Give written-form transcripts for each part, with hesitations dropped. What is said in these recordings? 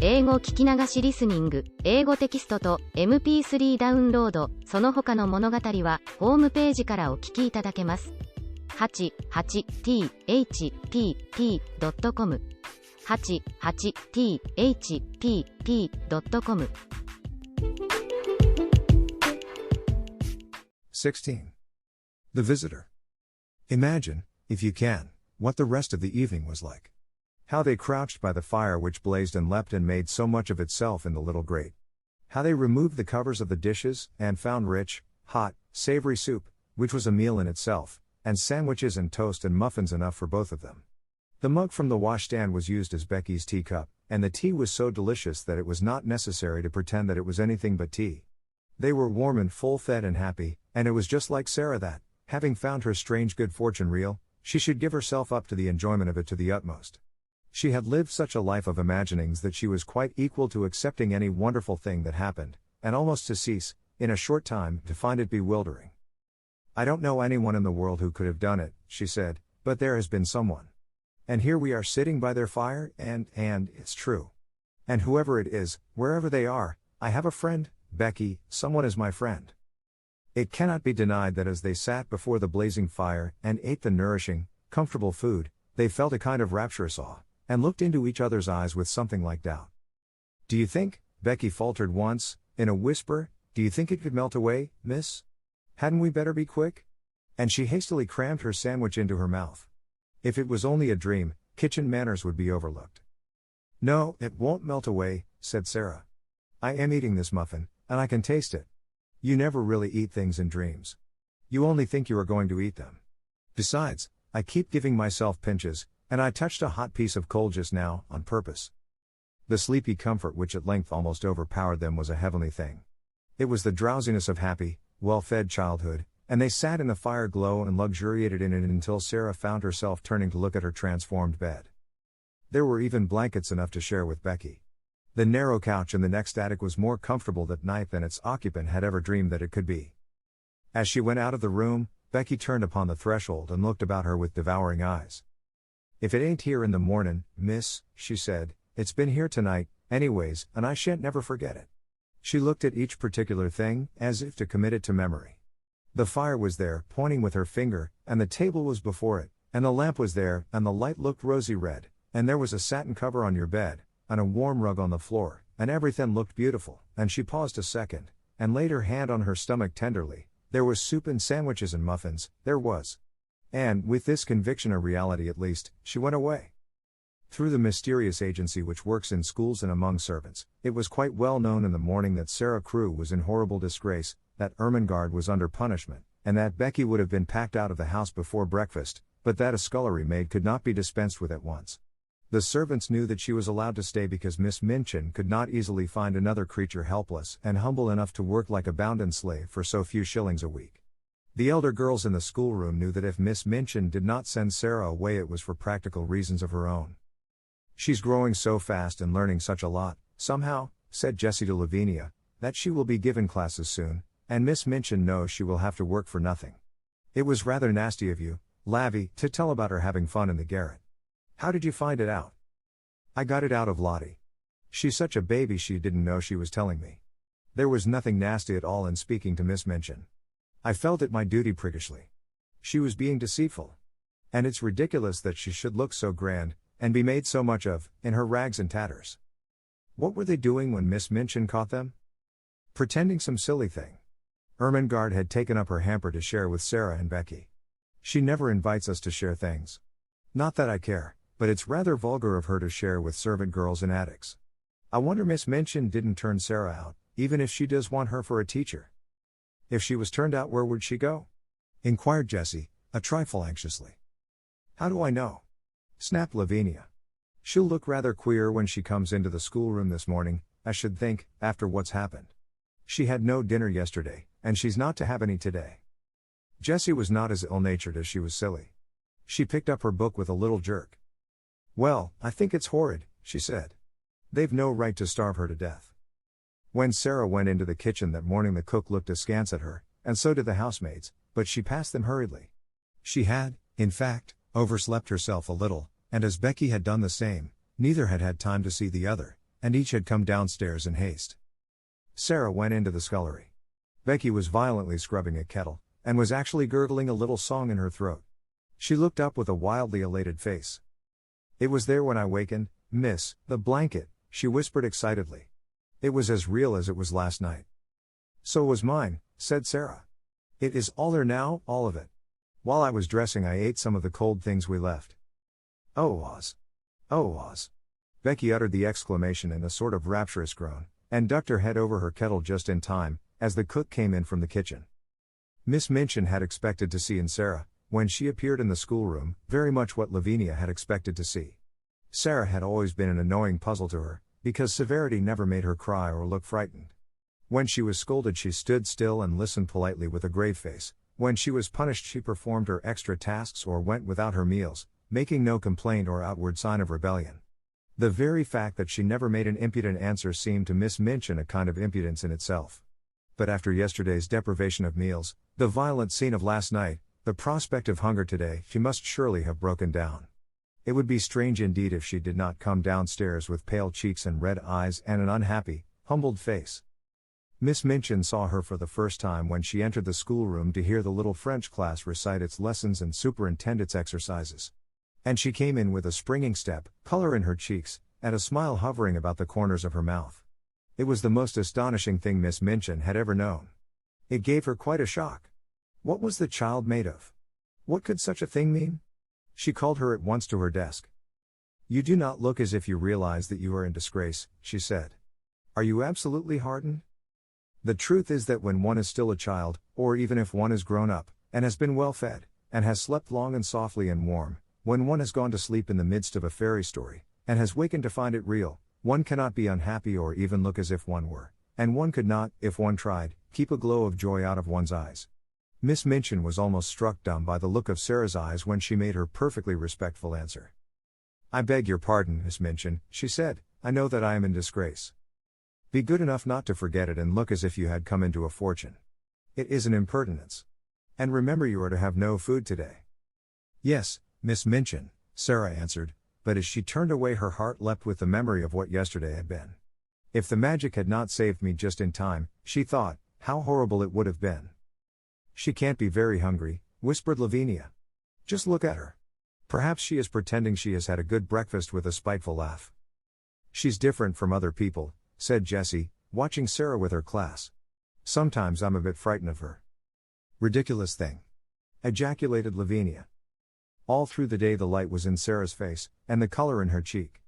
英語聞き流しリスニング、英語テキストと MP3 ダウンロード、その他の物語はホームページからお聞きいただけます。88thpp.com 88thpp.com 16. The Visitor. Imagine, if you can, what the rest of the evening was like. How they crouched by the fire which blazed and leapt and made so much of itself in the little grate. How they removed the covers of the dishes, and found rich, hot, savory soup, which was a meal in itself, and sandwiches and toast and muffins enough for both of them. The mug from the washstand was used as Becky's teacup, and the tea was so delicious that it was not necessary to pretend that it was anything but tea. They were warm and full-fed and happy, and it was just like Sarah that, having found her strange good fortune real, she should give herself up to the enjoyment of it to the utmost. She had lived such a life of imaginings that she was quite equal to accepting any wonderful thing that happened, and almost to cease, in a short time, to find it bewildering. I don't know anyone in the world who could have done it, she said, but there has been someone. And here we are sitting by their fire, and it's true. And whoever it is, wherever they are, I have a friend, Becky, someone is my friend. It cannot be denied that as they sat before the blazing fire, and ate the nourishing, comfortable food, they felt a kind of rapturous awe, and looked into each other's eyes with something like doubt. Do you think, Becky faltered once, in a whisper, do you think it could melt away, miss? Hadn't we better be quick? And she hastily crammed her sandwich into her mouth. If it was only a dream, kitchen manners would be overlooked. No, it won't melt away, said Sarah. I am eating this muffin, and I can taste it. You never really eat things in dreams. You only think you are going to eat them. Besides, I keep giving myself pinches, and I touched a hot piece of coal just now, on purpose. The sleepy comfort which at length almost overpowered them was a heavenly thing. It was the drowsiness of happy, well-fed childhood, and they sat in the fire glow and luxuriated in it until Sarah found herself turning to look at her transformed bed. There were even blankets enough to share with Becky. The narrow couch in the next attic was more comfortable that night than its occupant had ever dreamed that it could be. As she went out of the room, Becky turned upon the threshold and looked about her with devouring eyes. If it ain't here in the mornin', miss, she said, it's been here tonight, anyways, and I shan't never forget it. She looked at each particular thing, as if to commit it to memory. The fire was there, pointing with her finger, and the table was before it, and the lamp was there, and the light looked rosy red, and there was a satin cover on your bed, and a warm rug on the floor, and everything looked beautiful, and she paused a second, and laid her hand on her stomach tenderly. There was soup and sandwiches and muffins, there was. And, with this conviction a reality at least, she went away. Through the mysterious agency which works in schools and among servants, it was quite well known in the morning that Sarah Crewe was in horrible disgrace, that Ermengarde was under punishment, and that Becky would have been packed out of the house before breakfast, but that a scullery maid could not be dispensed with at once. The servants knew that she was allowed to stay because Miss Minchin could not easily find another creature helpless and humble enough to work like a bounden slave for so few shillings a week. The elder girls in the schoolroom knew that if Miss Minchin did not send Sarah away it was for practical reasons of her own. She's growing so fast and learning such a lot, somehow, said Jessie to Lavinia, that she will be given classes soon, and Miss Minchin knows she will have to work for nothing. It was rather nasty of you, Lavy, to tell about her having fun in the garret. How did you find it out? I got it out of Lottie. She's such a baby she didn't know she was telling me. There was nothing nasty at all in speaking to Miss Minchin. I felt it my duty priggishly. She was being deceitful. And it's ridiculous that she should look so grand, and be made so much of, in her rags and tatters. What were they doing when Miss Minchin caught them? Pretending some silly thing. Ermengarde had taken up her hamper to share with Sarah and Becky. She never invites us to share things. Not that I care, but it's rather vulgar of her to share with servant girls in attics. I wonder Miss Minchin didn't turn Sarah out, even if she does want her for a teacher. If she was turned out, where would she go? Inquired Jessie, a trifle anxiously. How do I know? Snapped Lavinia. She'll look rather queer when she comes into the schoolroom this morning, I should think, after what's happened. She had no dinner yesterday, and she's not to have any today. Jessie was not as ill-natured as she was silly. She picked up her book with a little jerk. Well, I think it's horrid, she said. They've no right to starve her to death. When Sarah went into the kitchen that morning the cook looked askance at her, and so did the housemaids, but she passed them hurriedly. She had, in fact, overslept herself a little, and as Becky had done the same, neither had had time to see the other, and each had come downstairs in haste. Sarah went into the scullery. Becky was violently scrubbing a kettle, and was actually gurgling a little song in her throat. She looked up with a wildly elated face. "It was there when I wakened, miss, the blanket," she whispered excitedly. "It was as real as it was last night." "So was mine," said Sarah. "It is all there now, all of it. While I was dressing I ate some of the cold things we left." "Oh Oz. Oh Oz." Becky uttered the exclamation in a sort of rapturous groan, and ducked her head over her kettle just in time, as the cook came in from the kitchen. Miss Minchin had expected to see in Sarah, when she appeared in the schoolroom, very much what Lavinia had expected to see. Sarah had always been an annoying puzzle to her, because severity never made her cry or look frightened. When she was scolded she stood still and listened politely with a grave face. When she was punished she performed her extra tasks or went without her meals, making no complaint or outward sign of rebellion. The very fact that she never made an impudent answer seemed to Miss Minchin a kind of impudence in itself. But after yesterday's deprivation of meals, the violent scene of last night, the prospect of hunger today, she must surely have broken down. It would be strange indeed if she did not come downstairs with pale cheeks and red eyes and an unhappy, humbled face. Miss Minchin saw her for the first time when she entered the schoolroom to hear the little French class recite its lessons and superintend its exercises. And she came in with a springing step, color in her cheeks, and a smile hovering about the corners of her mouth. It was the most astonishing thing Miss Minchin had ever known. It gave her quite a shock. What was the child made of? What could such a thing mean? She called her at once to her desk. "You do not look as if you realize that you are in disgrace," she said. "Are you absolutely hardened? The truth is that when one is still a child, or even if one is grown up, and has been well fed, and has slept long and softly and warm, when one has gone to sleep in the midst of a fairy story, and has wakened to find it real, one cannot be unhappy or even look as if one were, and one could not, if one tried, keep a glow of joy out of one's eyes." Miss Minchin was almost struck dumb by the look of Sarah's eyes when she made her perfectly respectful answer. "I beg your pardon, Miss Minchin," she said, "I know that I am in disgrace. Be good enough not to forget it and look as if you had come into a fortune. It is an impertinence. And remember you are to have no food today." "Yes, Miss Minchin," Sarah answered, but as she turned away her heart leapt with the memory of what yesterday had been. If the magic had not saved me just in time, she thought, how horrible it would have been. "She can't be very hungry," whispered Lavinia. "Just look at her. Perhaps she is pretending she has had a good breakfast," with a spiteful laugh. "She's different from other people," said Jessie, watching Sarah with her class. "Sometimes I'm a bit frightened of her." "Ridiculous thing!" ejaculated Lavinia. All through the day the light was in Sarah's face, and the color in her cheek.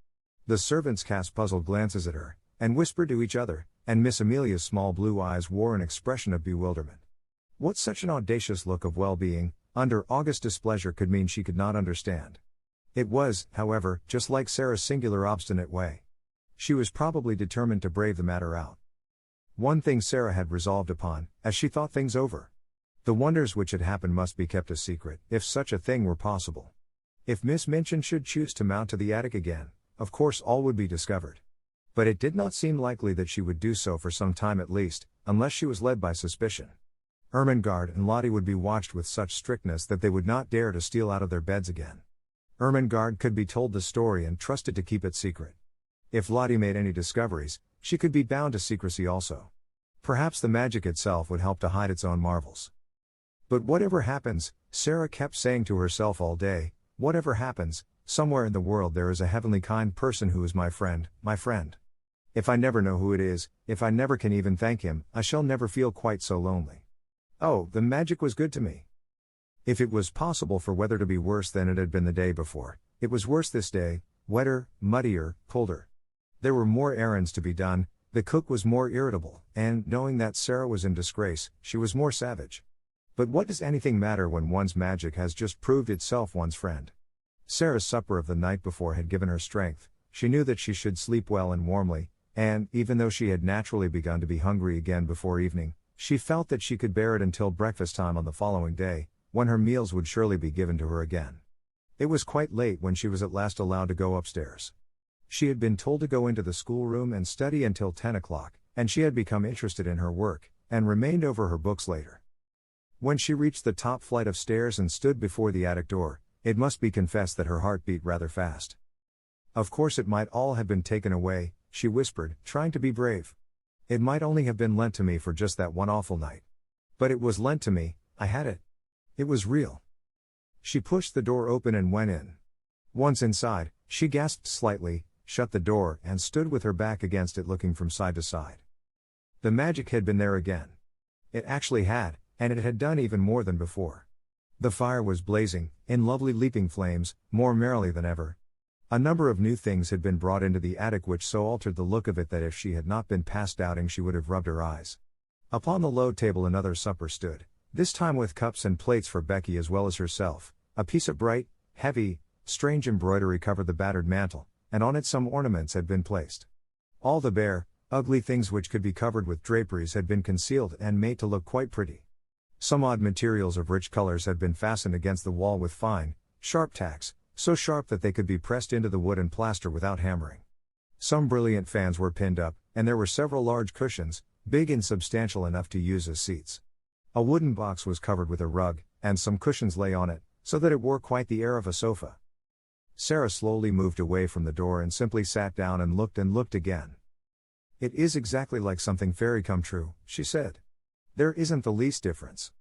The servants cast puzzled glances at her, and whispered to each other, and Miss Amelia's small blue eyes wore an expression of bewilderment. What such an audacious look of well-being, under august displeasure could mean she could not understand. It was, however, just like Sarah's singular obstinate way. She was probably determined to brave the matter out. One thing Sarah had resolved upon, as she thought things over. The wonders which had happened must be kept a secret, if such a thing were possible. If Miss Minchin should choose to mount to the attic again, of course all would be discovered. But it did not seem likely that she would do so for some time at least, unless she was led by suspicion. Ermengarde and Lottie would be watched with such strictness that they would not dare to steal out of their beds again. Ermengarde could be told the story and trusted to keep it secret. If Lottie made any discoveries, she could be bound to secrecy also. Perhaps the magic itself would help to hide its own marvels. But whatever happens, Sarah kept saying to herself all day, whatever happens, somewhere in the world there is a heavenly kind person who is my friend, my friend. If I never know who it is, if I never can even thank him, I shall never feel quite so lonely. Oh, the magic was good to me. If it was possible for weather to be worse than it had been the day before, it was worse this day, wetter, muddier, colder. There were more errands to be done, the cook was more irritable, and, knowing that Sarah was in disgrace, she was more savage. But what does anything matter when one's magic has just proved itself one's friend? Sarah's supper of the night before had given her strength, she knew that she should sleep well and warmly, and, even though she had naturally begun to be hungry again before evening, she felt that she could bear it until breakfast time on the following day, when her meals would surely be given to her again. It was quite late when she was at last allowed to go upstairs. She had been told to go into the schoolroom and study until 10 o'clock, and she had become interested in her work, and remained over her books later. When she reached the top flight of stairs and stood before the attic door, it must be confessed that her heart beat rather fast. Of course it might all have been taken away, she whispered, trying to be brave. It might only have been lent to me for just that one awful night. But it was lent to me, I had it. It was real. She pushed the door open and went in. Once inside, she gasped slightly, shut the door, and stood with her back against it looking from side to side. The magic had been there again. It actually had, and it had done even more than before. The fire was blazing, in lovely leaping flames, more merrily than ever. A number of new things had been brought into the attic which so altered the look of it that if she had not been past doubting she would have rubbed her eyes. Upon the low table another supper stood, this time with cups and plates for Becky as well as herself. A piece of bright, heavy, strange embroidery covered the battered mantel, and on it some ornaments had been placed. All the bare, ugly things which could be covered with draperies had been concealed and made to look quite pretty. Some odd materials of rich colors had been fastened against the wall with fine, sharp tacks, so sharp that they could be pressed into the wood and plaster without hammering. Some brilliant fans were pinned up, and there were several large cushions, big and substantial enough to use as seats. A wooden box was covered with a rug, and some cushions lay on it, so that it wore quite the air of a sofa. Sarah slowly moved away from the door and simply sat down and looked again. "It is exactly like something fairy come true," she said. "There isn't the least difference.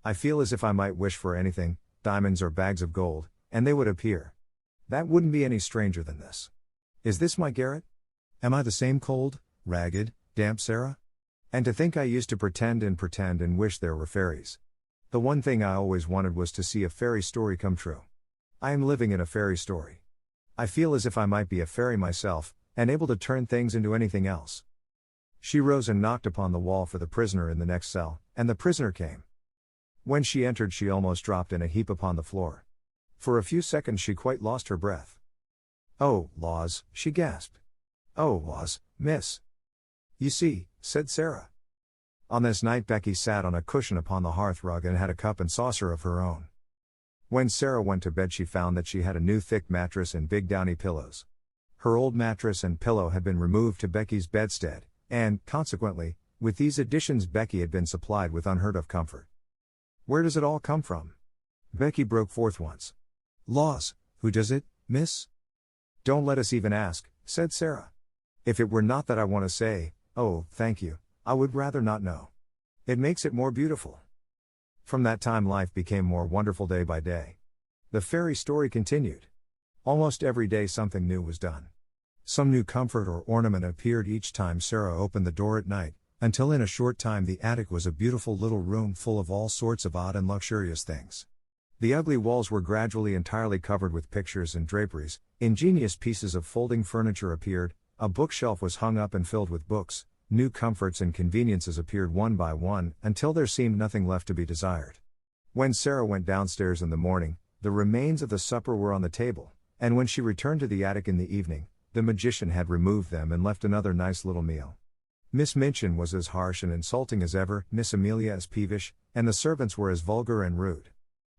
I feel as if I might wish for anything, diamonds or bags of gold, and they would appear. That wouldn't be any stranger than this. Is this my garret? Am I the same cold, ragged, damp Sarah? And to think I used to pretend and wish there were fairies. The one thing I always wanted was to see a fairy story come true. I am living in a fairy story. I feel as if I might be a fairy myself, and able to turn things into anything else." She rose and knocked upon the wall for the prisoner in the next cell, and the prisoner came. When she entered she almost dropped in a heap upon the floor. For a few seconds she quite lost her breath. "Oh, laws," she gasped. "Oh, laws, miss." "You see," said Sarah. On this night Becky sat on a cushion upon the hearth rug and had a cup and saucer of her own. When Sarah went to bed she found that she had a new thick mattress and big downy pillows. Her old mattress and pillow had been removed to Becky's bedstead, and, consequently, with these additions Becky had been supplied with unheard of comfort. "Where does it all come from?" Becky broke forth once. "Laws, who does it, miss?" "Don't let us even ask," said Sarah. "If it were not that I want to say, oh, thank you, I would rather not know. It makes it more beautiful." From that time life became more wonderful day by day. The fairy story continued. Almost every day something new was done. Some new comfort or ornament appeared each time Sarah opened the door at night, until in a short time the attic was a beautiful little room full of all sorts of odd and luxurious things. The ugly walls were gradually entirely covered with pictures and draperies, ingenious pieces of folding furniture appeared, a bookshelf was hung up and filled with books, new comforts and conveniences appeared one by one, until there seemed nothing left to be desired. When Sarah went downstairs in the morning, the remains of the supper were on the table, and when she returned to the attic in the evening, the magician had removed them and left another nice little meal. Miss Minchin was as harsh and insulting as ever, Miss Amelia as peevish, and the servants were as vulgar and rude.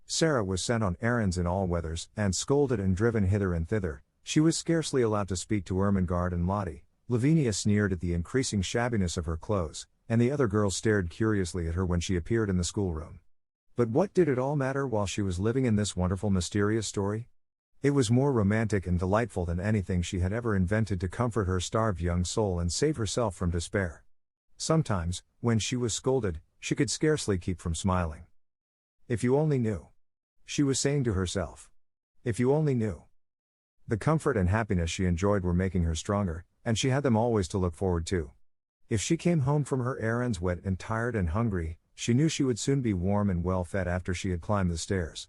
Sarah was sent on errands in all weathers, and scolded and driven hither and thither. She was scarcely allowed to speak to Ermengarde and Lottie. Lavinia sneered at the increasing shabbiness of her clothes, and the other girls stared curiously at her when she appeared in the schoolroom. But what did it all matter while she was living in this wonderful mysterious story? It was more romantic and delightful than anything she had ever invented to comfort her starved young soul and save herself from despair. Sometimes, when she was scolded, she could scarcely keep from smiling. "If you only knew," she was saying to herself. "If you only knew." The comfort and happiness she enjoyed were making her stronger, and she had them always to look forward to. If she came home from her errands wet and tired and hungry, she knew she would soon be warm and well fed after she had climbed the stairs.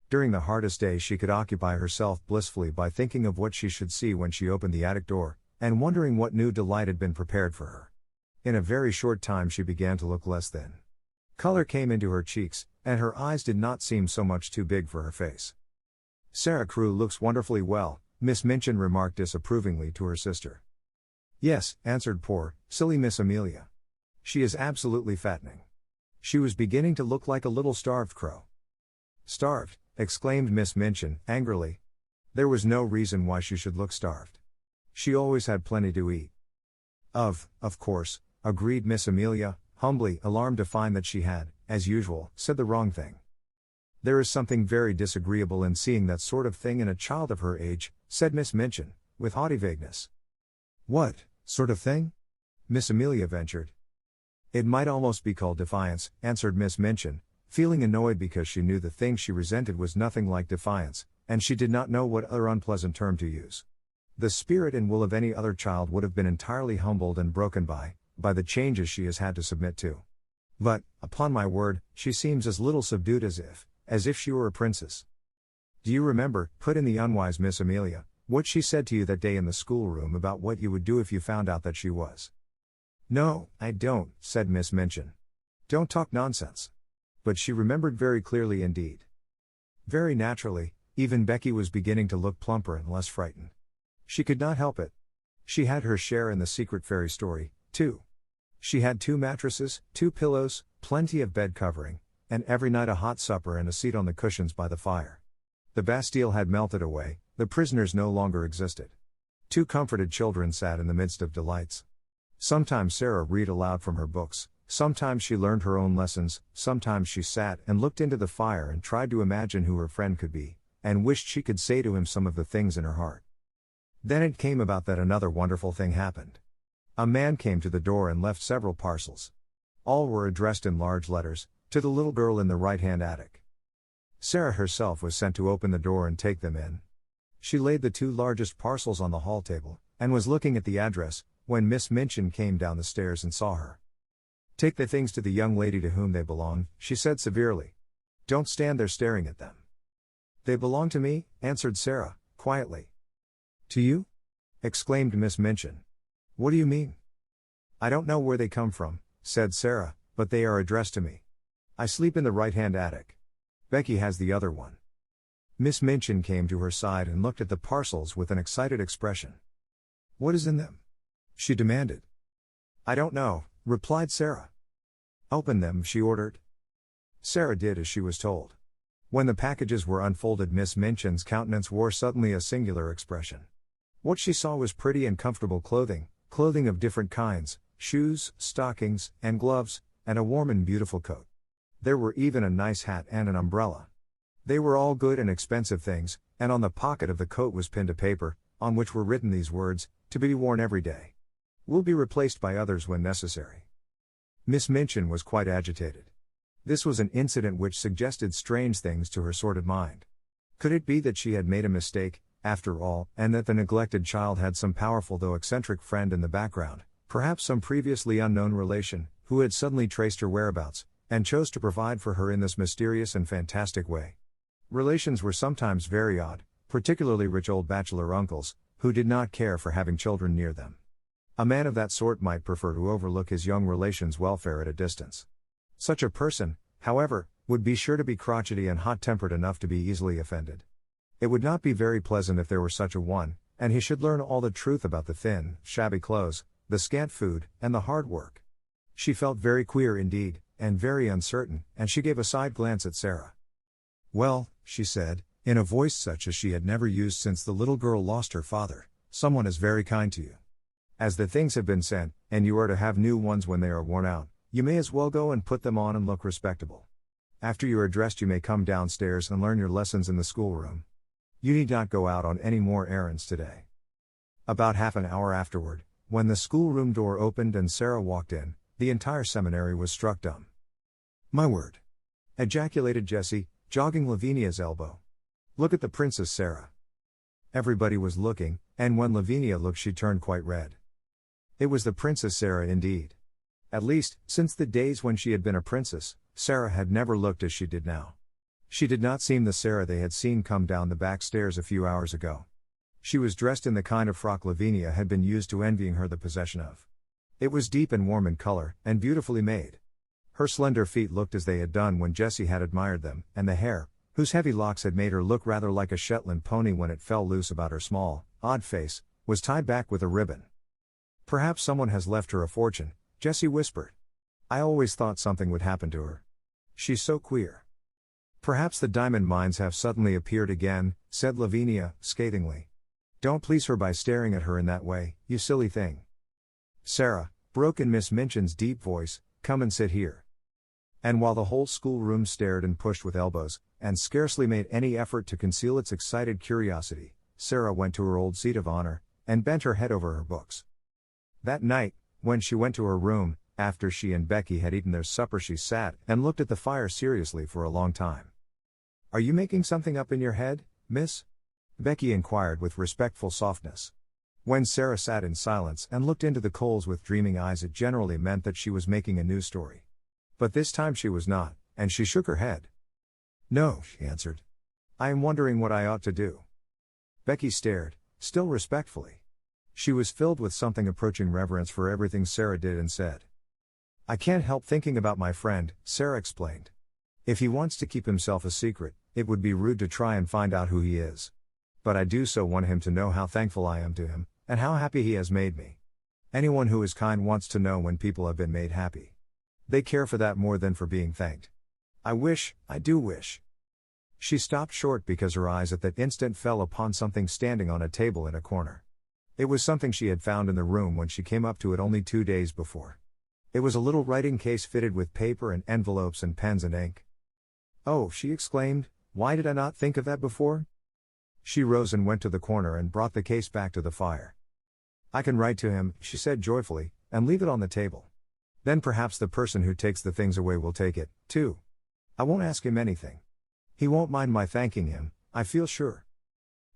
During the hardest days she could occupy herself blissfully by thinking of what she should see when she opened the attic door, and wondering what new delight had been prepared for her. In a very short time she began to look less thin. Color came into her cheeks, and her eyes did not seem so much too big for her face. "Sarah Crewe looks wonderfully well," Miss Minchin remarked disapprovingly to her sister. "Yes," answered poor, silly Miss Amelia. "She is absolutely fattening. She was beginning to look like a little starved crow." "Starved?" exclaimed Miss Minchin, angrily. "There was no reason why she should look starved. She always had plenty to eat." Of course," agreed Miss Amelia, humbly, alarmed to find that she had, as usual, said the wrong thing. "There is something very disagreeable in seeing that sort of thing in a child of her age," said Miss Minchin, with haughty vagueness. "What?" Sort of thing? Miss Amelia ventured. It might almost be called defiance, answered Miss Minchin, feeling annoyed because she knew the thing she resented was nothing like defiance, and she did not know what other unpleasant term to use. The spirit and will of any other child would have been entirely humbled and broken by the changes she has had to submit to. But, upon my word, she seems as little subdued as if she were a princess. Do you remember, put in the unwise Miss Amelia, what she said to you that day in the schoolroom about what you would do if you found out that she was? No, I don't, said Miss Minchin. Don't talk nonsense. But she remembered very clearly indeed. Very naturally, even Becky was beginning to look plumper and less frightened. She could not help it. She had her share in the secret fairy story, too. She had 2 mattresses, 2 pillows, plenty of bed covering, and every night a hot supper and a seat on the cushions by the fire. The Bastille had melted away, the prisoners no longer existed. 2 comforted children sat in the midst of delights. Sometimes Sarah read aloud from her books, sometimes she learned her own lessons, sometimes she sat and looked into the fire and tried to imagine who her friend could be, and wished she could say to him some of the things in her heart. Then it came about that another wonderful thing happened. A man came to the door and left several parcels. All were addressed in large letters, to the little girl in the right-hand attic. Sarah herself was sent to open the door and take them in. She laid the 2 largest parcels on the hall table, and was looking at the address, when Miss Minchin came down the stairs and saw her. Take the things to the young lady to whom they belong, she said severely. Don't stand there staring at them. They belong to me, answered Sarah, quietly. To you? Exclaimed Miss Minchin. What do you mean? I don't know where they come from, said Sarah, but they are addressed to me. I sleep in the right-hand attic. Becky has the other one. Miss Minchin came to her side and looked at the parcels with an excited expression. What is in them? She demanded. I don't know, replied Sarah. Open them, she ordered. Sarah did as she was told. When the packages were unfolded, Miss Minchin's countenance wore suddenly a singular expression. What she saw was pretty and comfortable clothing of different kinds, shoes, stockings, and gloves, and a warm and beautiful coat. There were even a nice hat and an umbrella. They were all good and expensive things, and on the pocket of the coat was pinned a paper, on which were written these words, to be worn every day. Will be replaced by others when necessary. Miss Minchin was quite agitated. This was an incident which suggested strange things to her sordid mind. Could it be that she had made a mistake, after all, and that the neglected child had some powerful though eccentric friend in the background, perhaps some previously unknown relation, who had suddenly traced her whereabouts, and chose to provide for her in this mysterious and fantastic way? Relations were sometimes very odd, particularly rich old bachelor uncles, who did not care for having children near them. A man of that sort might prefer to overlook his young relation's welfare at a distance. Such a person, however, would be sure to be crotchety and hot-tempered enough to be easily offended. It would not be very pleasant if there were such a one, and he should learn all the truth about the thin, shabby clothes, the scant food, and the hard work. She felt very queer indeed, and very uncertain, and she gave a side glance at Sarah. Well, she said, in a voice such as she had never used since the little girl lost her father, someone is very kind to you. As the things have been sent, and you are to have new ones when they are worn out, you may as well go and put them on and look respectable. After you are dressed you may come downstairs and learn your lessons in the schoolroom. You need not go out on any more errands today. About half an hour afterward, when the schoolroom door opened and Sarah walked in, the entire seminary was struck dumb. My word! Ejaculated Jessie, jogging Lavinia's elbow. Look at the princess Sarah. Everybody was looking, and when Lavinia looked she turned quite red. It was the Princess Sarah indeed. At least, since the days when she had been a princess, Sarah had never looked as she did now. She did not seem the Sarah they had seen come down the back stairs a few hours ago. She was dressed in the kind of frock Lavinia had been used to envying her the possession of. It was deep and warm in color, and beautifully made. Her slender feet looked as they had done when Jessie had admired them, and the hair, whose heavy locks had made her look rather like a Shetland pony when it fell loose about her small, odd face, was tied back with a ribbon. Perhaps someone has left her a fortune, Jessie whispered. I always thought something would happen to her. She's so queer. Perhaps the diamond mines have suddenly appeared again, said Lavinia, scathingly. Don't please her by staring at her in that way, you silly thing. Sarah, broke in Miss Minchin's deep voice, come and sit here. And while the whole schoolroom stared and pushed with elbows, and scarcely made any effort to conceal its excited curiosity, Sarah went to her old seat of honor, and bent her head over her books. That night, when she went to her room, after she and Becky had eaten their supper, she sat and looked at the fire seriously for a long time. "Are you making something up in your head, miss?" Becky inquired with respectful softness. When Sarah sat in silence and looked into the coals with dreaming eyes, it generally meant that she was making a news story. But this time she was not, and she shook her head. "No," she answered. "I am wondering what I ought to do." Becky stared, still respectfully. She was filled with something approaching reverence for everything Sarah did and said. "I can't help thinking about my friend," Sarah explained. "If he wants to keep himself a secret, it would be rude to try and find out who he is. But I do so want him to know how thankful I am to him, and how happy he has made me. Anyone who is kind wants to know when people have been made happy. They care for that more than for being thanked. I do wish." She stopped short because her eyes at that instant fell upon something standing on a table in a corner. It was something she had found in the room when she came up to it only 2 days before. It was a little writing case fitted with paper and envelopes and pens and ink. "Oh," she exclaimed, "why did I not think of that before?" She rose and went to the corner and brought the case back to the fire. "I can write to him," she said joyfully, "and leave it on the table. Then perhaps the person who takes the things away will take it, too. I won't ask him anything. He won't mind my thanking him, I feel sure."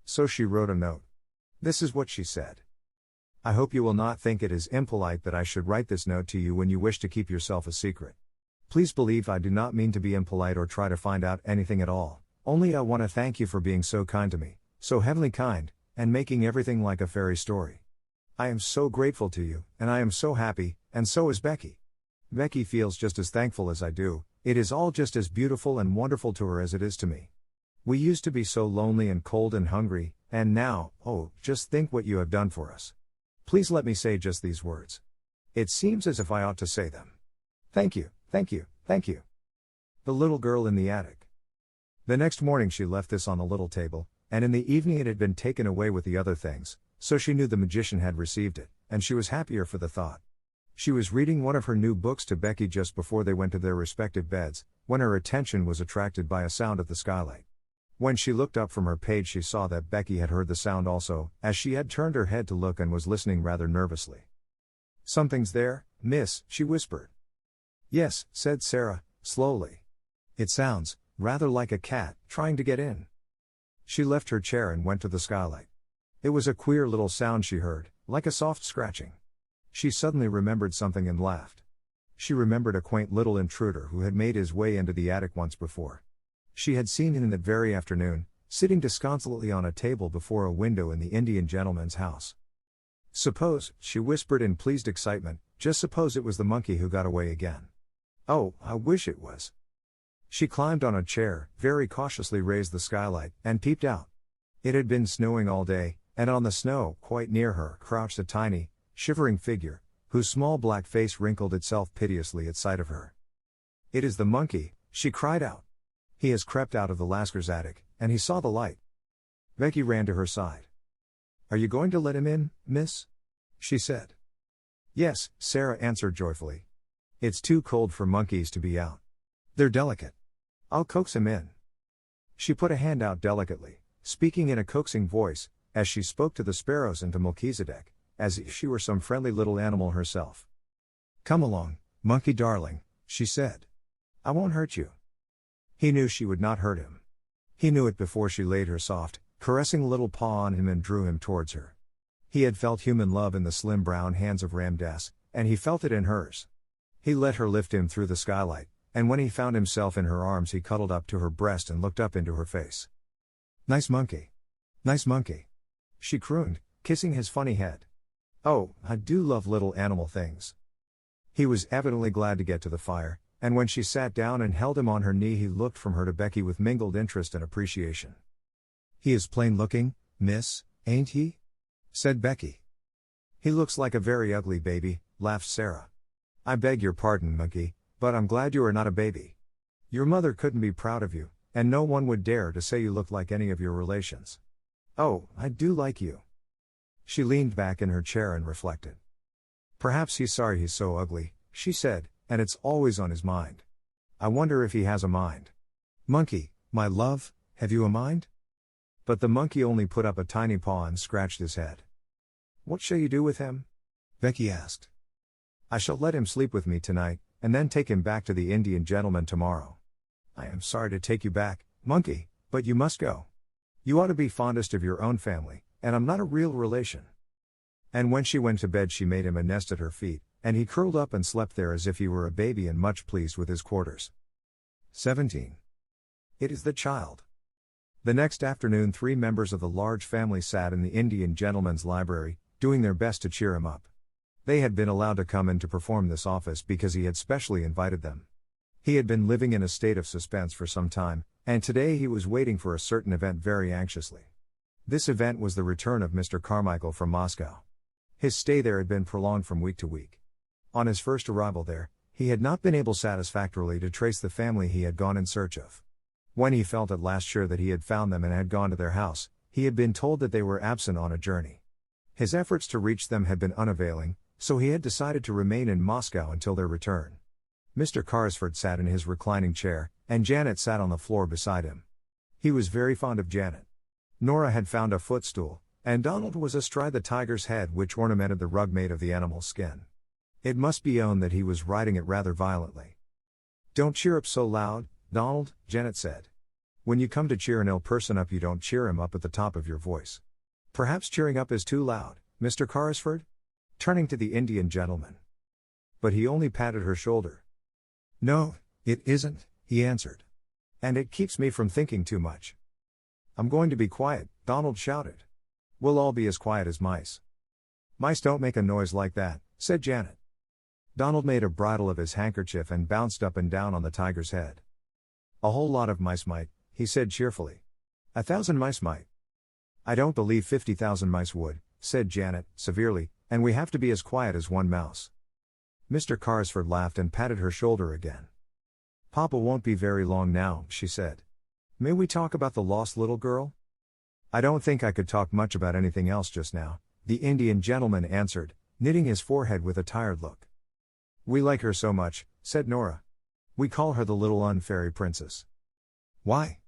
So she wrote a note. This is what she said. "I hope you will not think it is impolite that I should write this note to you when you wish to keep yourself a secret. Please believe I do not mean to be impolite or try to find out anything at all, only I want to thank you for being so kind to me, so heavenly kind, and making everything like a fairy story. I am so grateful to you, and I am so happy, and so is Becky. Becky feels just as thankful as I do. It is all just as beautiful and wonderful to her as it is to me. We used to be so lonely and cold and hungry, and now, oh, just think what you have done for us. Please let me say just these words. It seems as if I ought to say them. Thank you, thank you, thank you." The little girl in the attic. The next morning she left this on the little table, and in the evening it had been taken away with the other things, so she knew the magician had received it, and she was happier for the thought. She was reading one of her new books to Becky just before they went to their respective beds, when her attention was attracted by a sound at the skylight. When she looked up from her page, she saw that Becky had heard the sound also, as she had turned her head to look and was listening rather nervously. "Something's there, miss," she whispered. "Yes," said Sarah, slowly. "It sounds rather like a cat trying to get in." She left her chair and went to the skylight. It was a queer little sound she heard, like a soft scratching. She suddenly remembered something and laughed. She remembered a quaint little intruder who had made his way into the attic once before. She had seen him that very afternoon, sitting disconsolately on a table before a window in the Indian gentleman's house. "Suppose," she whispered in pleased excitement, "just suppose it was the monkey who got away again. Oh, I wish it was." She climbed on a chair, very cautiously raised the skylight, and peeped out. It had been snowing all day, and on the snow, quite near her, crouched a tiny, shivering figure, whose small black face wrinkled itself piteously at sight of her. "It is the monkey," she cried out. "He has crept out of the Lasker's attic, and he saw the light." Becky ran to her side. "Are you going to let him in, miss?" she said. "Yes," Sarah answered joyfully. "It's too cold for monkeys to be out. They're delicate. I'll coax him in." She put a hand out delicately, speaking in a coaxing voice, as she spoke to the sparrows and to Melchizedek, as if she were some friendly little animal herself. "Come along, monkey darling," she said. "I won't hurt you." He knew she would not hurt him. He knew it before she laid her soft, caressing little paw on him and drew him towards her. He had felt human love in the slim brown hands of Ramdas, and he felt it in hers. He let her lift him through the skylight, and when he found himself in her arms he cuddled up to her breast and looked up into her face. "Nice monkey. Nice monkey," she crooned, kissing his funny head. "Oh, I do love little animal things." He was evidently glad to get to the fire, and when she sat down and held him on her knee he looked from her to Becky with mingled interest and appreciation. "He is plain looking, miss, ain't he?" said Becky. "He looks like a very ugly baby," laughed Sarah. "I beg your pardon, monkey, but I'm glad you are not a baby. Your mother couldn't be proud of you, and no one would dare to say you look like any of your relations. Oh, I do like you." She leaned back in her chair and reflected. "Perhaps he's sorry he's so ugly," she said, "and it's always on his mind. I wonder if he has a mind. Monkey, my love, have you a mind?" But the monkey only put up a tiny paw and scratched his head. "What shall you do with him?" Becky asked. I shall let him sleep with me tonight, and then take him back to the Indian gentleman tomorrow. I am sorry to take you back, monkey, but you must go. You ought to be fondest of your own family, and I'm not a real relation. And when she went to bed she made him a nest at her feet, and he curled up and slept there as if he were a baby and much pleased with his quarters. 17. It is the child. The next afternoon 3 members of the large family sat in the Indian gentleman's library, doing their best to cheer him up. They had been allowed to come in to perform this office because he had specially invited them. He had been living in a state of suspense for some time, and today he was waiting for a certain event very anxiously. This event was the return of Mr. Carmichael from Moscow. His stay there had been prolonged from week to week. On his first arrival there, he had not been able satisfactorily to trace the family he had gone in search of. When he felt at last sure that he had found them and had gone to their house, he had been told that they were absent on a journey. His efforts to reach them had been unavailing, so he had decided to remain in Moscow until their return. Mr. Carrisford sat in his reclining chair, and Janet sat on the floor beside him. He was very fond of Janet. Nora had found a footstool, and Donald was astride the tiger's head which ornamented the rug made of the animal's skin. It must be owned that he was riding it rather violently. Don't cheer up so loud, Donald, Janet said. When you come to cheer an ill person up you don't cheer him up at the top of your voice. Perhaps cheering up is too loud, Mr. Carrisford? Turning to the Indian gentleman. But he only patted her shoulder. No, it isn't, he answered. And it keeps me from thinking too much. I'm going to be quiet, Donald shouted. We'll all be as quiet as mice. Mice don't make a noise like that, said Janet. Donald made a bridle of his handkerchief and bounced up and down on the tiger's head. A whole lot of mice might, he said cheerfully. 1,000 mice might. I don't believe 50,000 mice would, said Janet, severely, and we have to be as quiet as one mouse. Mr. Carrisford laughed and patted her shoulder again. Papa won't be very long now, she said. May we talk about the lost little girl? I don't think I could talk much about anything else just now, the Indian gentleman answered, knitting his forehead with a tired look. We like her so much, said Nora. We call her the little unfairy princess. Why?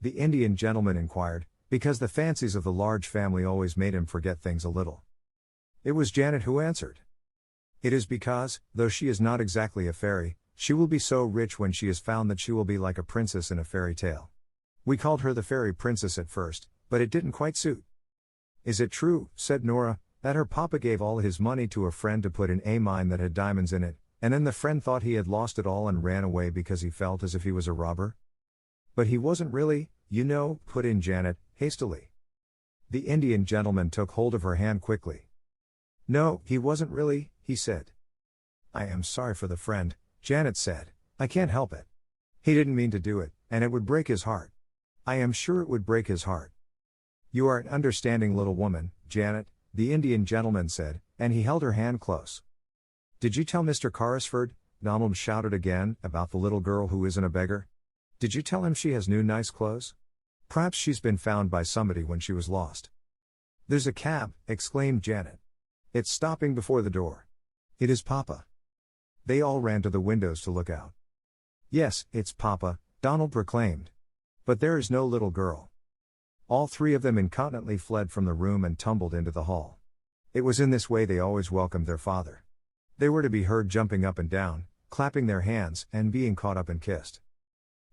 The Indian gentleman inquired, because the fancies of the large family always made him forget things a little. It was Janet who answered. It is because, though she is not exactly a fairy, she will be so rich when she is found that she will be like a princess in a fairy tale. We called her the fairy princess at first, but it didn't quite suit. Is it true, said Nora, that her papa gave all his money to a friend to put in a mine that had diamonds in it, and then the friend thought he had lost it all and ran away because he felt as if he was a robber? But he wasn't really, you know, put in Janet, hastily. The Indian gentleman took hold of her hand quickly. No, he wasn't really, he said. I am sorry for the friend, Janet said, I can't help it. He didn't mean to do it, and it would break his heart. I am sure it would break his heart. You are an understanding little woman, Janet, the Indian gentleman said, and he held her hand close. Did you tell Mr. Carrisford, Donald shouted again, about the little girl who isn't a beggar? Did you tell him she has new nice clothes? Perhaps she's been found by somebody when she was lost. There's a cab, exclaimed Janet. It's stopping before the door. It is Papa. They all ran to the windows to look out. Yes, it's Papa, Donald proclaimed. But there is no little girl. All 3 of them incontinently fled from the room and tumbled into the hall. It was in this way they always welcomed their father. They were to be heard jumping up and down, clapping their hands, and being caught up and kissed.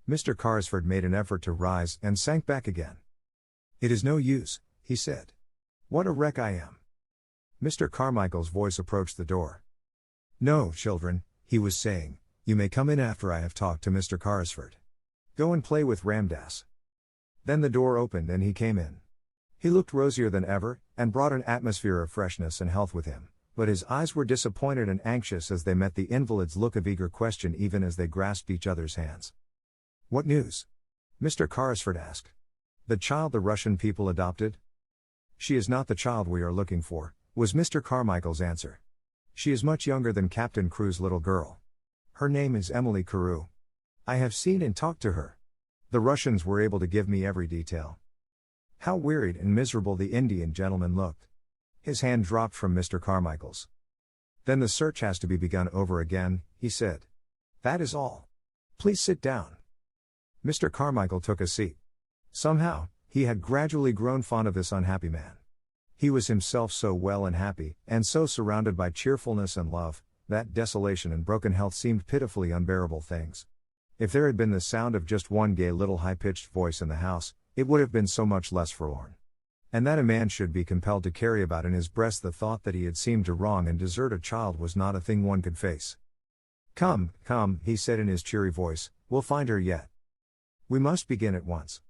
Mr. Carrisford made an effort to rise and sank back again. It is no use, he said. What a wreck I am. Mr. Carmichael's voice approached the door. No, children, he was saying, you may come in after I have talked to Mr. Carrisford. Go and play with Ramdas. Then the door opened and he came in. He looked rosier than ever, and brought an atmosphere of freshness and health with him, but his eyes were disappointed and anxious as they met the invalid's look of eager question even as they grasped each other's hands. What news? Mr. Carrisford asked. The child the Russian people adopted? She is not the child we are looking for, was Mr. Carmichael's answer. She is much younger than Captain Crew's little girl. Her name is Emily Carew. I have seen and talked to her. The Russians were able to give me every detail. How wearied and miserable the Indian gentleman looked. His hand dropped from Mr. Carmichael's. Then the search has to be begun over again, he said. That is all. Please sit down. Mr. Carmichael took a seat. Somehow, he had gradually grown fond of this unhappy man. He was himself so well and happy, and so surrounded by cheerfulness and love, that desolation and broken health seemed pitifully unbearable things. If there had been the sound of just one gay little high-pitched voice in the house, it would have been so much less forlorn. And that a man should be compelled to carry about in his breast the thought that he had seemed to wrong and desert a child was not a thing one could face. "Come, come," he said in his cheery voice, "we'll find her yet. We must begin at once.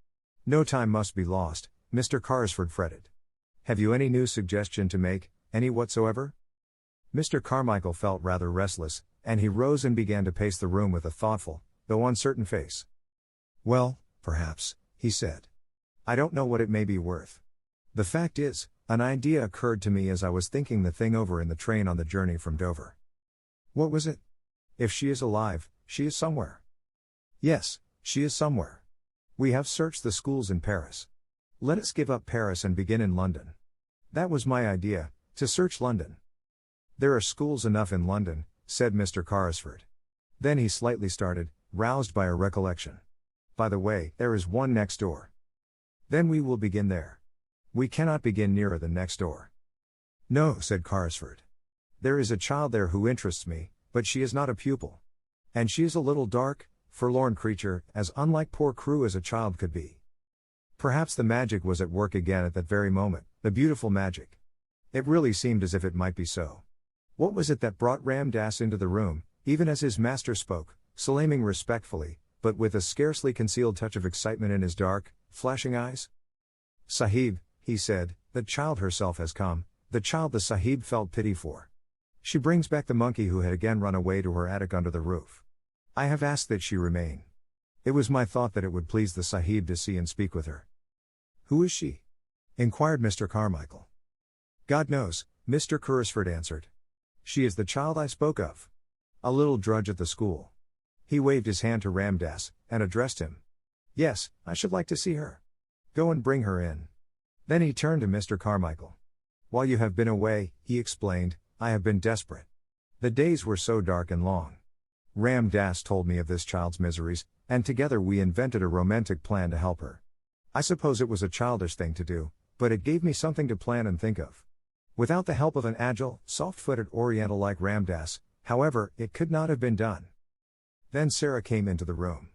No time must be lost," Mr. Carrisford fretted. "Have you any new suggestion to make, any whatsoever?" Mr. Carmichael felt rather restless, and he rose and began to pace the room with a thoughtful, though uncertain face. "Well, perhaps," he said. "I don't know what it may be worth. The fact is, an idea occurred to me as I was thinking the thing over in the train on the journey from Dover." "What was it?" "If she is alive, she is somewhere." "Yes, she is somewhere. We have searched the schools in Paris. Let us give up Paris and begin in London. That was my idea, to search London." "There are schools enough in London," said Mr. Carrisford. Then he slightly started, roused by a recollection. "By the way, there is one next door." "Then we will begin there. We cannot begin nearer than next door." "No," said Carrisford. "There is a child there who interests me, but she is not a pupil. And she is a little dark, forlorn creature, as unlike poor Crewe as a child could be." Perhaps the magic was at work again at that very moment, the beautiful magic. It really seemed as if it might be so. What was it that brought Ram Dass into the room, even as his master spoke, salaaming respectfully, but with a scarcely concealed touch of excitement in his dark, flashing eyes? "Sahib," he said, "the child herself has come, the child the Sahib felt pity for. She brings back the monkey who had again run away to her attic under the roof. I have asked that she remain. It was my thought that it would please the Sahib to see and speak with her." "Who is she?" inquired Mr. Carmichael. "God knows," Mr. Carrisford answered. "She is the child I spoke of. A little drudge at the school." He waved his hand to Ram Dass, and addressed him. "Yes, I should like to see her. Go and bring her in." Then he turned to Mr. Carmichael. "While you have been away," he explained, "I have been desperate. The days were so dark and long. Ram Dass told me of this child's miseries, and together we invented a romantic plan to help her. I suppose it was a childish thing to do, but it gave me something to plan and think of. Without the help of an agile, soft-footed Oriental like Ram Dass, however, it could not have been done." Then Sarah came into the room.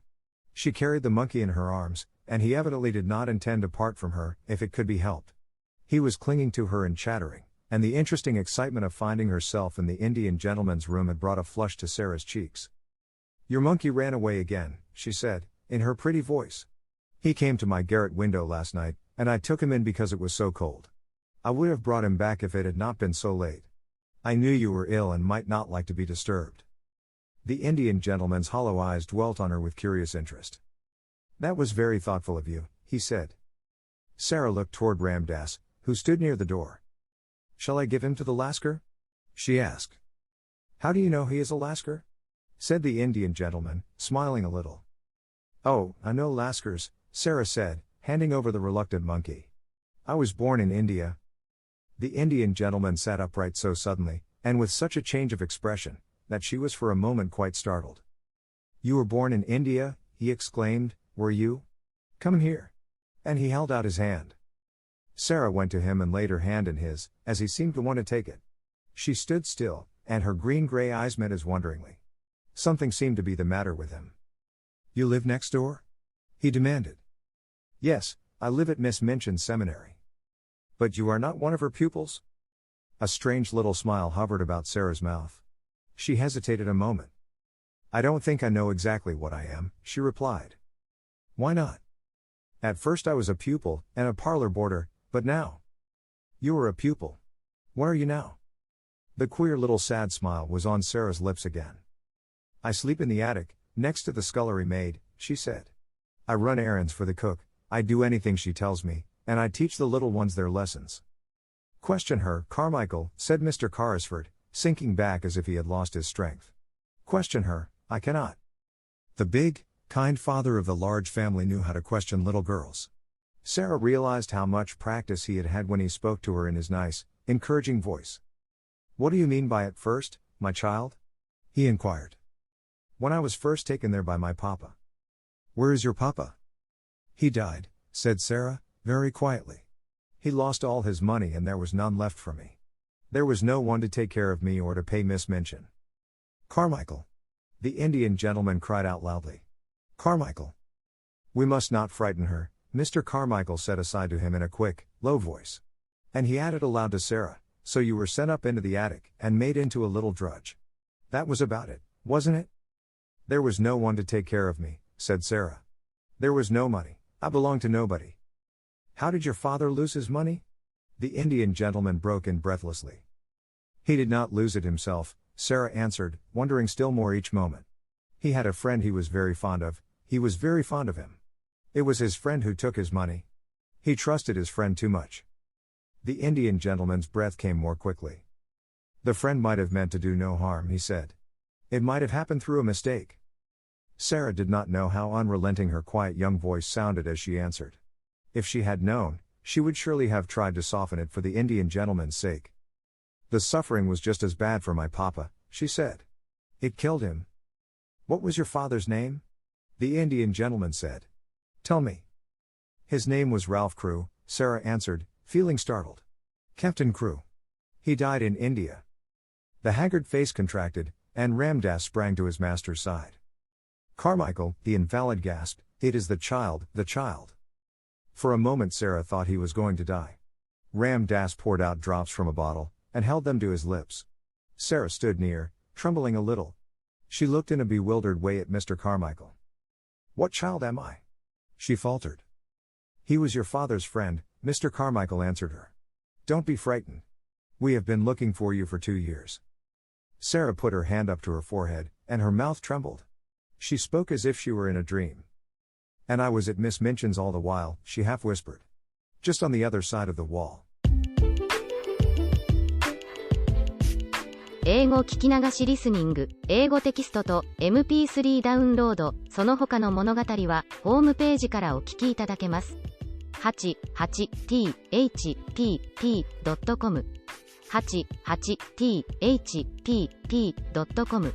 She carried the monkey in her arms, and he evidently did not intend to part from her, if it could be helped. He was clinging to her and chattering, and the interesting excitement of finding herself in the Indian gentleman's room had brought a flush to Sarah's cheeks. "Your monkey ran away again," she said, in her pretty voice. "He came to my garret window last night, and I took him in because it was so cold. I would have brought him back if it had not been so late. I knew you were ill and might not like to be disturbed." The Indian gentleman's hollow eyes dwelt on her with curious interest. "That was very thoughtful of you," he said. Sarah looked toward Ram Dass, who stood near the door. "Shall I give him to the Lascar?" she asked. "How do you know he is a Lascar?" said the Indian gentleman, smiling a little. "Oh, I know Lascars," Sarah said, handing over the reluctant monkey. "I was born in India." The Indian gentleman sat upright so suddenly, and with such a change of expression, that she was for a moment quite startled. "You were born in India?" he exclaimed, "were you? Come here." And he held out his hand. Sarah went to him and laid her hand in his, as he seemed to want to take it. She stood still, and her green-gray eyes met his wonderingly. Something seemed to be the matter with him. "You live next door?" he demanded. "Yes, I live at Miss Minchin's seminary." "But you are not one of her pupils?" A strange little smile hovered about Sarah's mouth. She hesitated a moment. "I don't think I know exactly what I am," she replied. "Why not?" "At first I was a pupil, and a parlor boarder, but now—" "You are a pupil. What are you now?" The queer little sad smile was on Sarah's lips again. "I sleep in the attic, next to the scullery maid," she said. "I run errands for the cook, I do anything she tells me, and I teach the little ones their lessons." "Question her, Carmichael," said Mr. Carrisford, sinking back as if he had lost his strength. "Question her, I cannot." The big, kind father of the large family knew how to question little girls. Sarah realized how much practice he had had when he spoke to her in his nice, encouraging voice. "What do you mean by it first, my child?" he inquired. "When I was first taken there by my papa." "Where is your papa?" "He died," said Sarah, very quietly. He lost all his money and there was none left for me. There was no one to take care of me or to pay Miss Minchin. Carmichael! The Indian gentleman cried out loudly. Carmichael! We must not frighten her, Mr. Carmichael said aside to him in a quick, low voice. And he added aloud to Sarah, so you were sent up into the attic and made into a little drudge. That was about it, wasn't it? There was no one to take care of me, said Sarah. There was no money, I belonged to nobody. How did your father lose his money? The Indian gentleman broke in breathlessly. He did not lose it himself, Sarah answered, wondering still more each moment. He had a friend he was very fond of, he was very fond of him. It was his friend who took his money. He trusted his friend too much. The Indian gentleman's breath came more quickly. The friend might have meant to do no harm, he said. It might have happened through a mistake. Sarah did not know how unrelenting her quiet young voice sounded as she answered. If she had known, she would surely have tried to soften it for the Indian gentleman's sake. The suffering was just as bad for my papa, she said. It killed him. What was your father's name? The Indian gentleman said. Tell me. His name was Ralph Crewe, Sarah answered, feeling startled. Captain Crewe. He died in India. The haggard face contracted, and Ramdas sprang to his master's side. Carmichael, the invalid gasped, it is the child, the child. For a moment Sarah thought he was going to die. Ramdas poured out drops from a bottle, and held them to his lips. Sarah stood near, trembling a little. She looked in a bewildered way at Mr. Carmichael. What child am I? She faltered. He was your father's friend, Mr. Carmichael answered her. Don't be frightened. We have been looking for you for 2 years. Sarah put her hand up to her forehead, and her mouth trembled. She spoke as if she were in a dream. And I was at Miss Minchin's all the while, she half whispered. Just on the other side of the wall. 英語聞き流しリスニング、英語テキストと MP3 ダウンロード、その他の物語はホームページからお聞きいただけます。88thpp.com 88thpp.com